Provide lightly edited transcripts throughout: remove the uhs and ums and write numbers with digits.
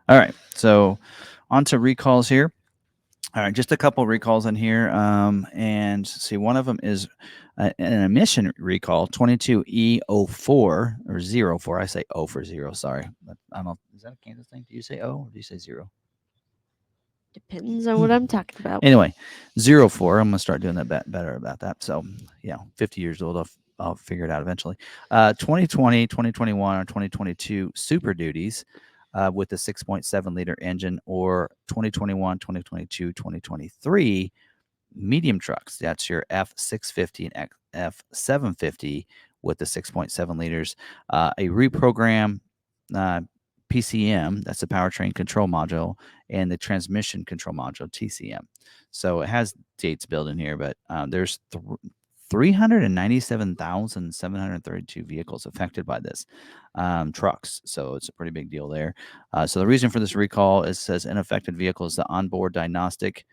All right. So on to recalls here. All right, just a couple recalls in here. And see, one of them is an emission recall 22E04 or 04. I say O for zero. Sorry. I don't know. Is that a Kansas thing? Do you say O or do you say zero? Depends on what I'm talking about. Anyway, 04. I'm going to start doing that better about that. So, 50 years old. I'll figure it out eventually. 2020, 2021, or 2022 Super Duties with the 6.7 liter engine, or 2021, 2022, 2023 medium trucks. That's your F650 and F750 with the 6.7 liters. A reprogram uh, PCM, that's the powertrain control module, and the transmission control module, TCM. So it has dates built in here, but there's 397,732 vehicles affected by this trucks. So it's a pretty big deal there. So the reason for this recall is, says unaffected vehicles, the onboard diagnostic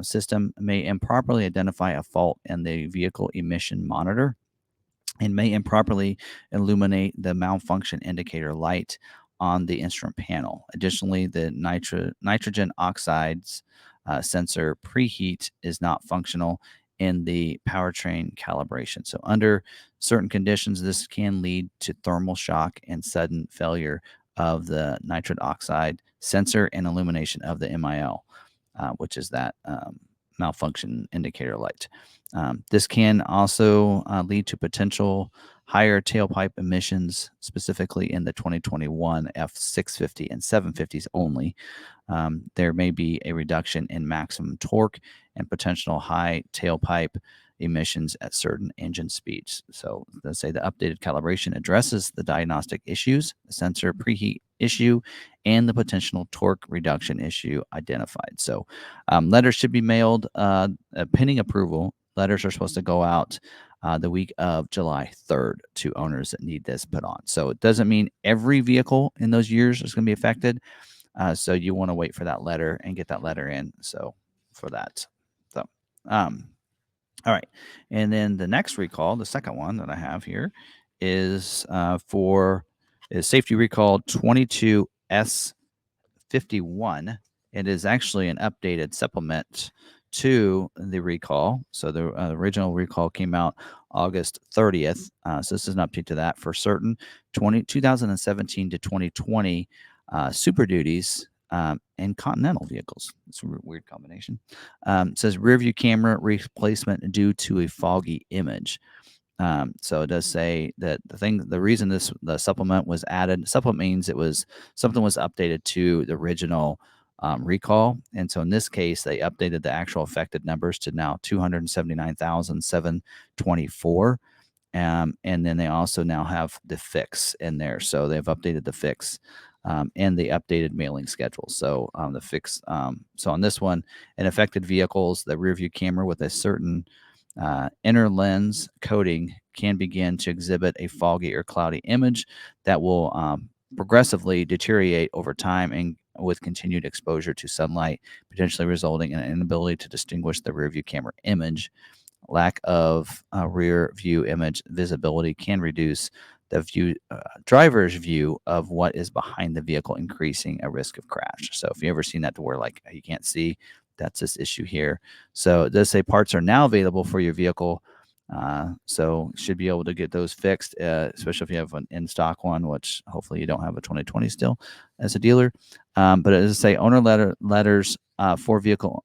system may improperly identify a fault in the vehicle emission monitor and may improperly illuminate the malfunction indicator light on the instrument panel. Additionally, the nitrogen oxides sensor preheat is not functional in the powertrain calibration. So, under certain conditions, this can lead to thermal shock and sudden failure of the nitrous oxide sensor and illumination of the MIL, which is that malfunction indicator light. This can also lead to potential higher tailpipe emissions, specifically in the 2021 F650 and 750s only. There may be a reduction in maximum torque and potential high tailpipe emissions at certain engine speeds. So let's say the updated calibration addresses the diagnostic issues, the sensor preheat issue, and the potential torque reduction issue identified. So letters should be mailed pending approval. Letters are supposed to go out the week of July 3rd to owners that need this put on. So it doesn't mean every vehicle in those years is going to be affected. So you want to wait for that letter and get that letter in. So for that. So, all right. And then the next recall, the second one that I have here, is for is safety recall 22S51. It is actually an updated supplement to the recall. So the original recall came out August 30th. So this is an update to that for certain 2017 to 2020 Super Duties and Continental vehicles. It's a weird combination. It says rear view camera replacement due to a foggy image. So it does say that the reason the supplement was added, supplement means something was updated to the original recall, and so in this case they updated the actual affected numbers to now 279,724. And then they also now have the fix in there, so they've updated the fix and the updated mailing schedule. So the fix, so on this one, in affected vehicles, the rear view camera with a certain inner lens coating can begin to exhibit a foggy or cloudy image that will progressively deteriorate over time and with continued exposure to sunlight, potentially resulting in an inability to distinguish the rear view camera image. Lack of rear view image visibility can reduce the driver's view of what is behind the vehicle, increasing a risk of crash. So if you ever seen that to where like you can't see, that's this issue here. So it does say parts are now available for your vehicle. So should be able to get those fixed, especially if you have an in-stock one, which hopefully you don't have a 2020 still as a dealer. But it does say letters for vehicle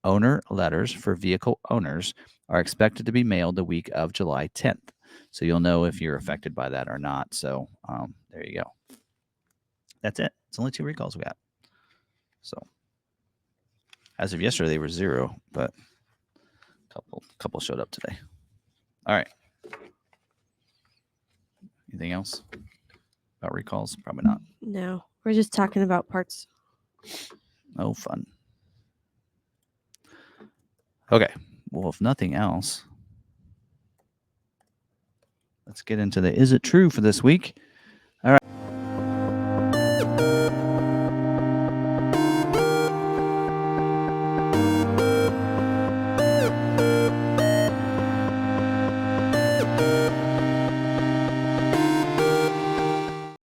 owner letters for vehicle owners are expected to be mailed the week of July 10th. So you'll know if you're affected by that or not. So there you go. That's it. It's only 2 recalls we got. So as of yesterday, they were 0, but couple showed up today. All right. Anything else about recalls? Probably not. No, we're just talking about parts. Oh, fun. Okay. Well, if nothing else, let's get into the is it true for this week. All right.